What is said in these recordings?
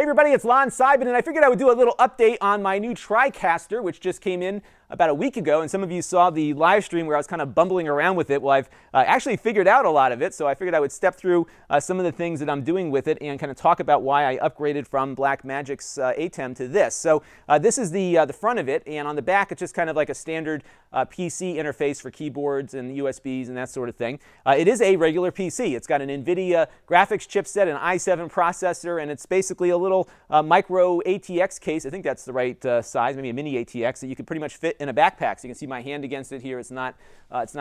everybody, it's Lon.TV, and I figured I would do a little update on my new Tricaster, which just came in about a week ago, and some of you saw the live stream where I was kind of bumbling around with it. Well, I've actually figured out a lot of it, so I figured I would step through some of the things that I'm doing with it and kind of talk about why I upgraded from Blackmagic's ATEM to this. So this is the front of it, and on the back it's just kind of like a standard PC interface for keyboards and USBs and that sort of thing. It is a regular PC. It's got an NVIDIA graphics chipset, an i7 processor, and it's basically a little micro ATX case. I think that's the right size, maybe a mini ATX that you could pretty much fit in a backpack. So you can see my hand against it here. It's not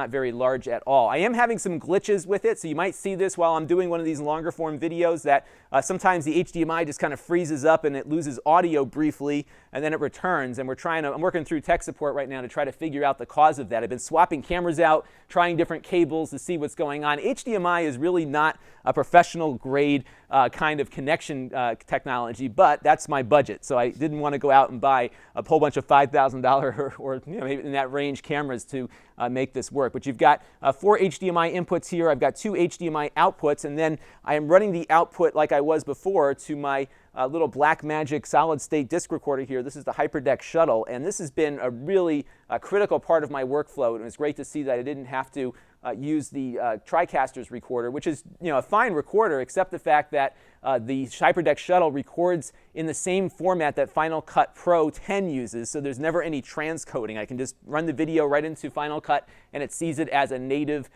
very large at all. I am having some glitches with it, so you might see this while I'm doing one of these longer form videos that sometimes the HDMI just kind of freezes up and it loses audio briefly and then it returns. And I'm working through tech support right now to try to figure out the cause of that. I've been swapping cameras out, trying different cables to see what's going on. HDMI is really not a professional grade kind of connection technology, but that's my budget. So I didn't want to go out and buy a whole bunch of $5,000 or maybe in that range cameras to make this work. But you've got 4 HDMI inputs here. I've got 2 HDMI outputs, and then I am running the output like I was before to my little Blackmagic solid-state disc recorder here. This is the HyperDeck Shuttle, and this has been a really critical part of my workflow. And it was great to see that I didn't have to use the Tricaster's recorder, which is a fine recorder, except the fact that the HyperDeck Shuttle records in the same format that Final Cut Pro 10 uses, so there's never any transcoding. I can just run the video right into Final Cut, and it sees it as a native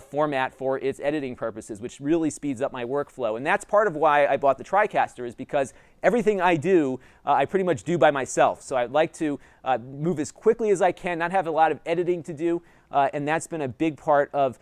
format for its editing purposes, which really speeds up my workflow. And that's part of why I bought the Tricaster, is because everything I do, I pretty much do by myself. So I'd like to move as quickly as I can, not have a lot of editing to do, and that's been a big part of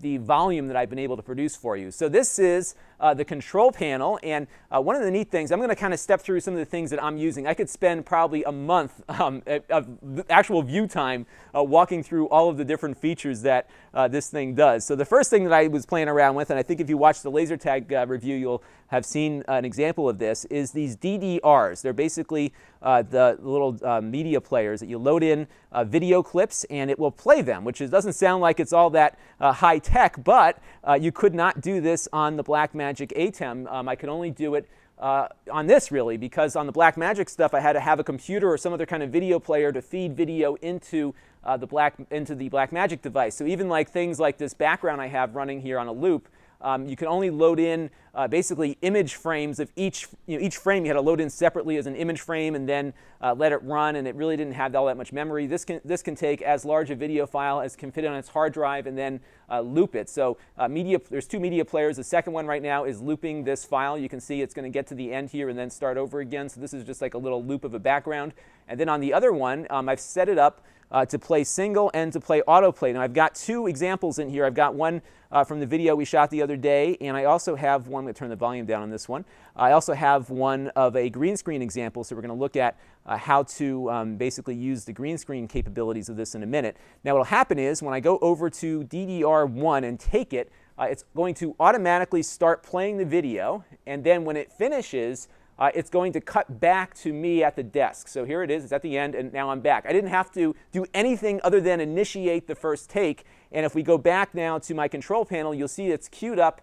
the volume that I've been able to produce for you. So this is the control panel, and one of the neat things, I'm going to kind of step through some of the things that I'm using. I could spend probably a month of actual view time walking through all of the different features that this thing does. So the first thing that I was playing around with, and I think if you watch the laser tag review, you'll have seen an example of this, is these DDRs. They're basically the little media players that you load in video clips and it will play them, which doesn't sound like it's all that high tech, but you could not do this on the Blackmagic ATEM. I could only do it on this, really, because on the Blackmagic stuff I had to have a computer or some other kind of video player to feed video into the Blackmagic device. So even like things like this background I have running here on a loop, you can only load in basically image frames of each frame you had to load in separately as an image frame and then let it run, and it really didn't have all that much memory. This can take as large a video file as can fit on its hard drive and then loop it. So there's 2 media players. The second one right now is looping this file. You can see it's going to get to the end here and then start over again. So this is just like a little loop of a background. And then on the other one, I've set it up to play single and to play autoplay. Now I've got 2 examples in here. I've got one from the video we shot the other day, and I also have one. I'm going to turn the volume down on this one. I also have one of a green screen example, so we're going to look at how to basically use the green screen capabilities of this in a minute. Now what will happen is when I go over to DDR1 and take it, it's going to automatically start playing the video, and then when it finishes, it's going to cut back to me at the desk. So here it is, it's at the end, and now I'm back. I didn't have to do anything other than initiate the first take. And if we go back now to my control panel, you'll see it's queued up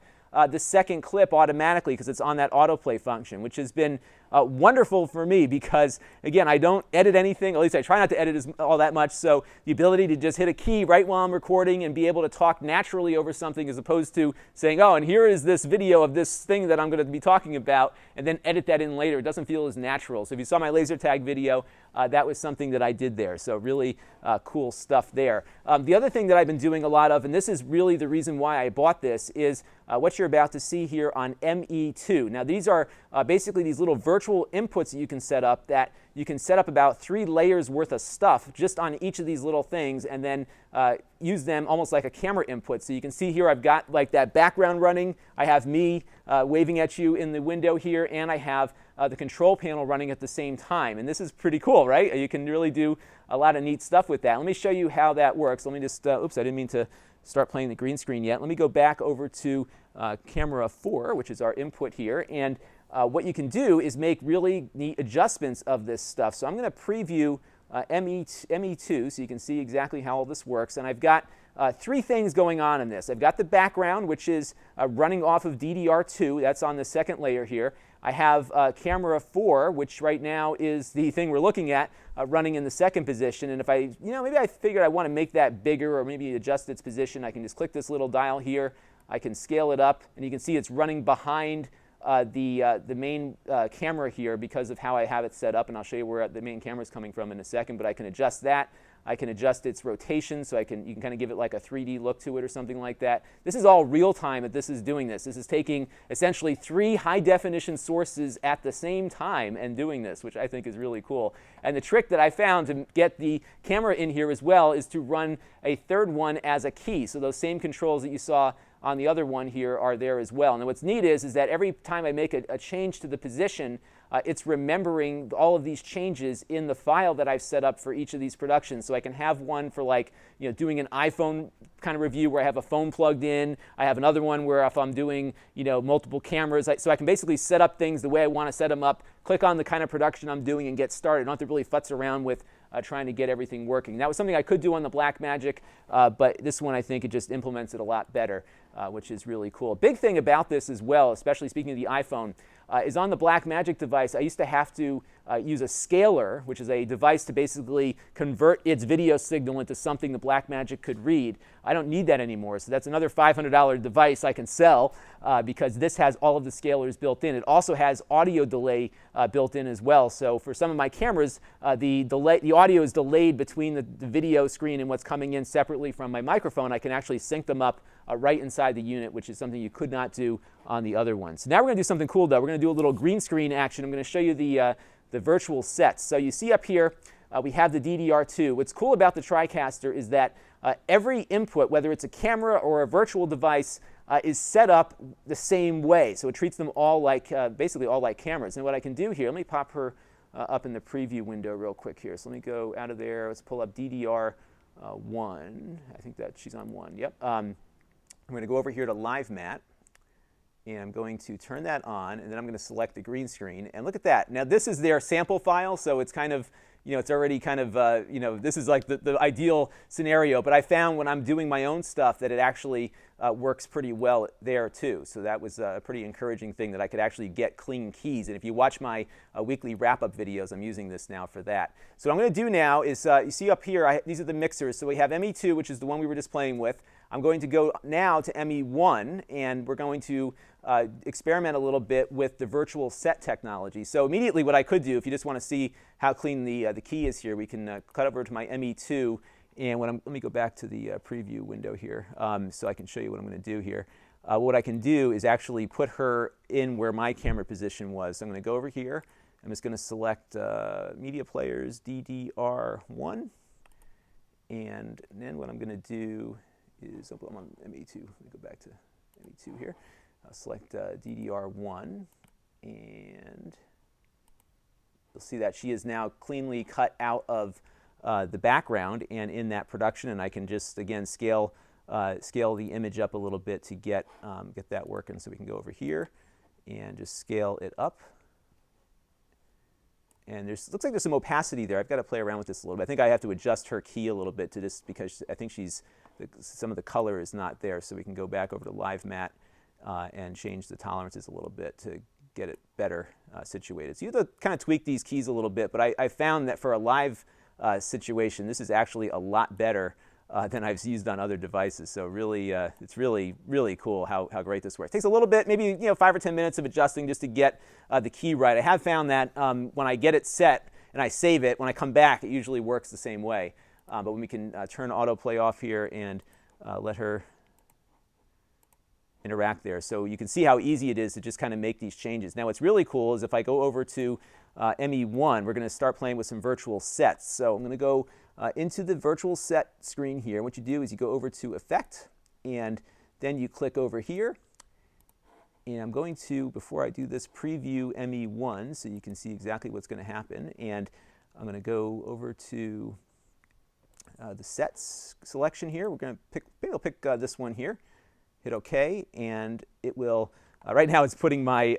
the second clip automatically because it's on that autoplay function, which has been wonderful for me because, again, I don't edit anything, or at least I try not to edit all that much, so the ability to just hit a key right while I'm recording and be able to talk naturally over something as opposed to saying, oh, and here is this video of this thing that I'm going to be talking about, and then edit that in later. It doesn't feel as natural. So if you saw my laser tag video, that was something that I did there. So really cool stuff there. The other thing that I've been doing a lot of, and this is really the reason why I bought this, is what you're about to see here on ME2. Now these are basically these little virtual inputs that you can set up about 3 layers worth of stuff just on each of these little things, and then use them almost like a camera input. So you can see here I've got like that background running. I have me waving at you in the window here, and I have the control panel running at the same time. And this is pretty cool, right? You can really do a lot of neat stuff with that. Let me show you how that works. Let me just, oops, I didn't mean to start playing the green screen yet. Let me go back over to camera 4, which is our input here. And what you can do is make really neat adjustments of this stuff. So I'm going to preview ME2 so you can see exactly how all this works. And I've got three things going on in this. I've got the background, which is running off of DDR2. That's on the second layer here. I have camera 4, which right now is the thing we're looking at, running in the second position. And if maybe I figured I want to make that bigger or maybe adjust its position, I can just click this little dial here. I can scale it up, and you can see it's running behind the main camera here because of how I have it set up, and I'll show you where the main camera is coming from in a second, but I can adjust that. I can adjust its rotation, so you can kind of give it like a 3D look to it or something like that. This is all real time that this is doing this. This is taking essentially 3 high-definition sources at the same time and doing this, which I think is really cool. And the trick that I found to get the camera in here as well is to run a third one as a key. So those same controls that you saw on the other one here are there as well. And what's neat is that every time I make a change to the position, it's remembering all of these changes in the file that I've set up for each of these productions. So I can have one for doing an iPhone kind of review where I have a phone plugged in. I have another one where if I'm doing multiple cameras. So I can basically set up things the way I want to set them up, click on the kind of production I'm doing and get started. I don't have to really futz around with trying to get everything working. That was something I could do on the Blackmagic, but this one I think it just implements it a lot better, which is really cool. Big thing about this as well, especially speaking of the iPhone, is on the Blackmagic device, I used to have to use a scaler, which is a device to basically convert its video signal into something the Blackmagic could read. I don't need that anymore, so that's another $500 device I can sell because this has all of the scalers built in. It also has audio delay built in as well, so for some of my cameras, the audio is delayed between the video screen and what's coming in separately from my microphone. I can actually sync them up right inside the unit, which is something you could not do on the other ones. So now we're going to do something cool, though. We're going to do a little green screen action. I'm going to show you the virtual sets. So you see up here, we have the DDR2. What's cool about the Tricaster is that every input, whether it's a camera or a virtual device, is set up the same way. So it treats them all like, basically all like cameras. And what I can do here, let me pop her up in the preview window real quick here. So let me go out of there. Let's pull up DDR1. I think that she's on 1. Yep. I'm going to go over here to Live Mat, and I'm going to turn that on, and then I'm going to select the green screen. And look at that. Now, this is their sample file, so it's kind of, it's already kind of, this is like the ideal scenario. But I found when I'm doing my own stuff that it actually works pretty well there, too. So that was a pretty encouraging thing that I could actually get clean keys. And if you watch my weekly wrap-up videos, I'm using this now for that. So what I'm going to do now is, you see up here, these are the mixers. So we have Emmy 2, which is the one we were just playing with. I'm going to go now to Emmy 1, and we're going to experiment a little bit with the virtual set technology. So immediately what I could do, if you just want to see how clean the key is here, we can cut over to my Emmy 2, and let me go back to the preview window here so I can show you what I'm going to do here. What I can do is actually put her in where my camera position was. So I'm going to go over here. I'm just going to select Media Players DDR1, and then what I'm going to do is, I'm on Emmy 2. Let me go back to Emmy 2 here. I'll select DDR1, and you'll see that she is now cleanly cut out of the background and in that production, and I can just, again, scale the image up a little bit to get that working. So we can go over here and just scale it up. And looks like there's some opacity there. I've got to play around with this a little bit. I think I have to adjust her key a little bit to this because I think some of the color is not there. So we can go back over to Live Mat and change the tolerances a little bit to get it better situated. So you have to kind of tweak these keys a little bit, but I found that for a live situation, this is actually a lot better than I've used on other devices. So really, it's really, really cool how great this works. It takes a little bit, maybe 5 or 10 minutes of adjusting just to get the key right. I have found that when I get it set and I save it, when I come back, it usually works the same way. But when we can turn autoplay off here and let her interact there. So you can see how easy it is to just kind of make these changes. Now what's really cool is if I go over to Emmy 1, we're going to start playing with some virtual sets. So I'm going to go into the virtual set screen here. What you do is you go over to Effect, and then you click over here. And I'm going to, before I do this, preview Emmy 1 so you can see exactly what's going to happen. And I'm going to go over to the sets selection here. We're going to pick this one here. Hit OK, and it will. Right now, it's putting my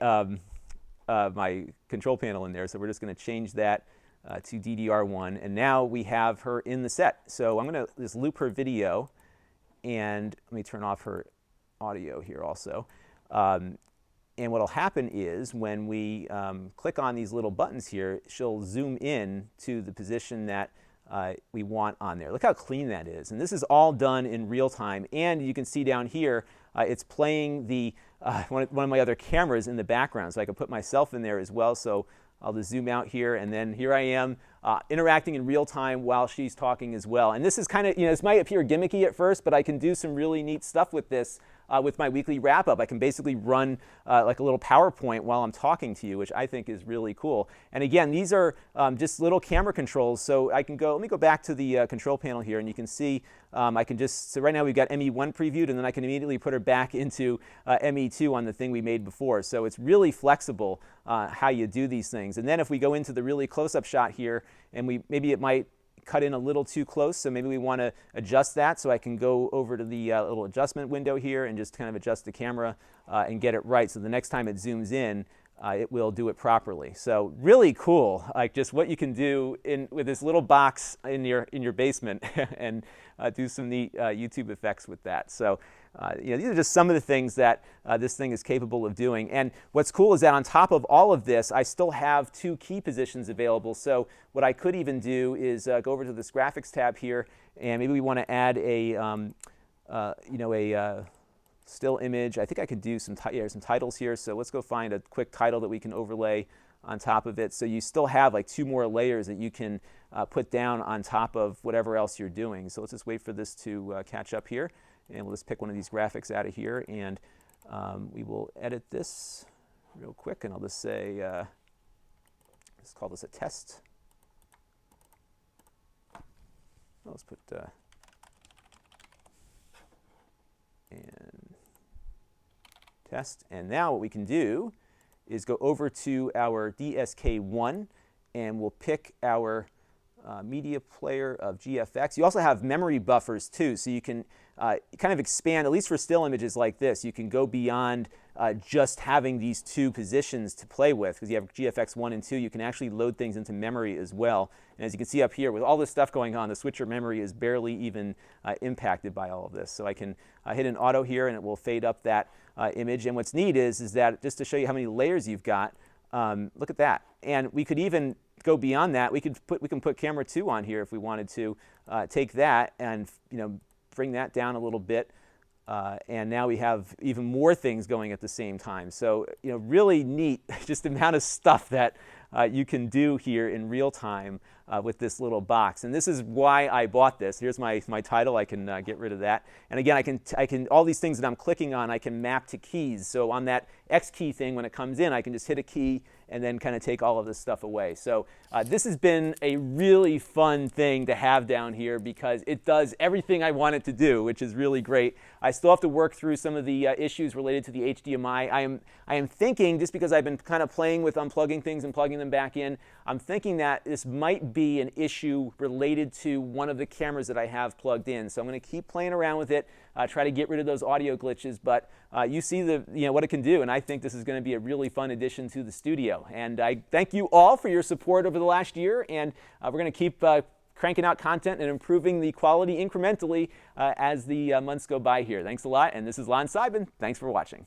my control panel in there, so we're just going to change that to DDR1, and now we have her in the set. So I'm going to just loop her video, and let me turn off her audio here also. And what will happen is when we click on these little buttons here, she'll zoom in to the position that we want on there. Look how clean that is. And this is all done in real time. And you can see down here, it's playing the one of my other cameras in the background. So I can put myself in there as well. So I'll just zoom out here, and then here I am interacting in real time while she's talking as well. And this is kind of, this might appear gimmicky at first, but I can do some really neat stuff with this with my weekly wrap-up. I can basically run like a little PowerPoint while I'm talking to you, which I think is really cool. And again, these are just little camera controls. So I can go, let me go back to the control panel here, and you can see I can just, so right now we've got Emmy 1 previewed, and then I can immediately put her back into Emmy 2 on the thing we made before. So it's really flexible how you do these things. And then if we go into the really close-up shot here, and maybe it might cut in a little too close, so maybe we want to adjust that. So I can go over to the little adjustment window here and just kind of adjust the camera and get it right. So the next time it zooms in, it will do it properly. So really cool, like just what you can do with this little box in your basement and do some neat YouTube effects with that. So these are just some of the things that this thing is capable of doing. And what's cool is that on top of all of this, I still have 2 key positions available. So what I could even do is go over to this graphics tab here, and maybe we want to add a still image. I think I could do some titles here. So let's go find a quick title that we can overlay on top of it. So you still have like 2 more layers that you can put down on top of whatever else you're doing. So let's just wait for this to catch up here. And we'll just pick one of these graphics out of here, and we will edit this real quick. And I'll just say, let's call this a test. Let's put and test. And now what we can do is go over to our DSK1, and we'll pick our media player of GFX. You also have memory buffers too, so you can kind of expand, at least for still images like this, you can go beyond just having these 2 positions to play with, because you have GFX 1 and 2, you can actually load things into memory as well. And as you can see up here, with all this stuff going on, the switcher memory is barely even impacted by all of this. So I can hit an auto here, and it will fade up that image. And what's neat is that, just to show you how many layers you've got, look at that. And we could even go beyond that. We can put camera 2 on here if we wanted to take that and bring that down a little bit, and now we have even more things going at the same time. So really neat, just the amount of stuff that you can do here in real time with this little box. And this is why I bought this. Here's my title. I can get rid of that. And again, I can all these things that I'm clicking on, I can map to keys. So on that X key thing, when it comes in, I can just hit a key and then kind of take all of this stuff away. So this has been a really fun thing to have down here, because it does everything I want it to do, which is really great. I still have to work through some of the issues related to the HDMI. I am thinking, just because I've been kind of playing with unplugging things and plugging them back in, I'm thinking that this might be an issue related to one of the cameras that I have plugged in. So I'm going to keep playing around with it, try to get rid of those audio glitches. But you see what it can do, and I think this is going to be a really fun addition to the studio. And I thank you all for your support over the last year, and we're going to keep cranking out content and improving the quality incrementally as the months go by here. Thanks a lot, and this is Lon.TV. Thanks for watching.